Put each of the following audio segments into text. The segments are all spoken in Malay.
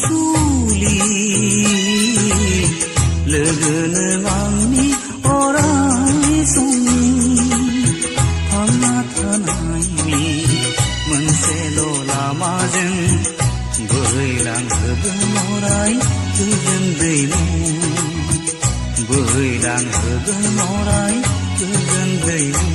suli Legeneng angni orai sungi Tanah tanai menselo lama jeng Berhilang hegen orai tujen deimu Berhilang hegen orai tujen deimu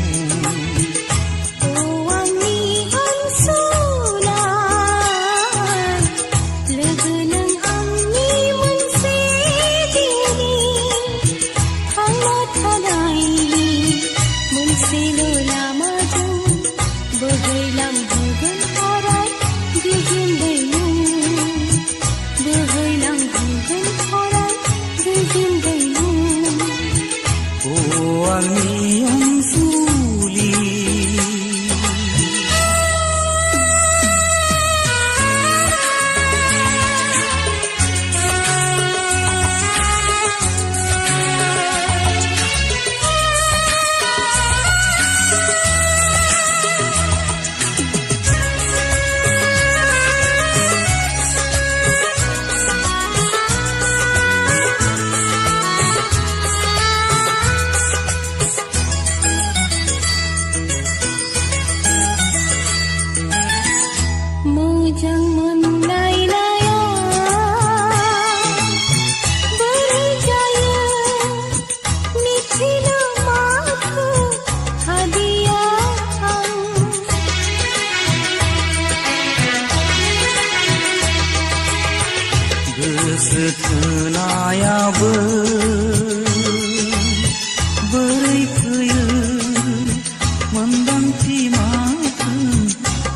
Setenaya beri kaya mendanti mata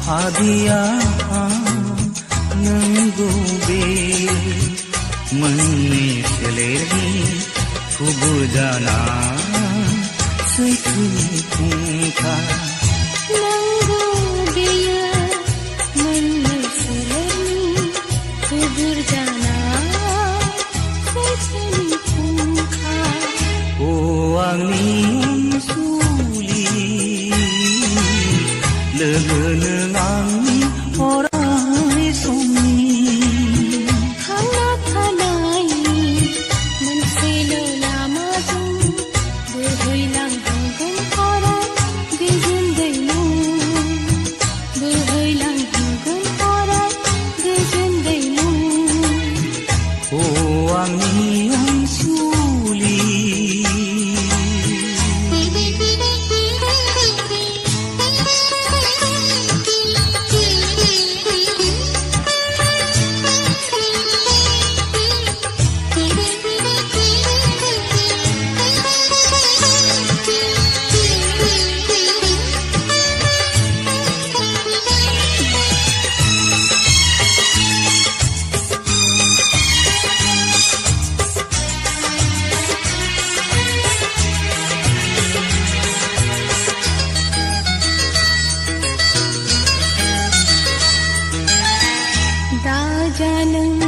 hadiah nenggobe meneseleri kubujana sekutungka nenggobe meneseleri kubujana Angni suli legeneng angni orai sungi Tanah-tanai menselo lama jeng Berhilang hegen orai gejen deimu Berhilang hegen orai gejen deimu Oh angni suli Janeng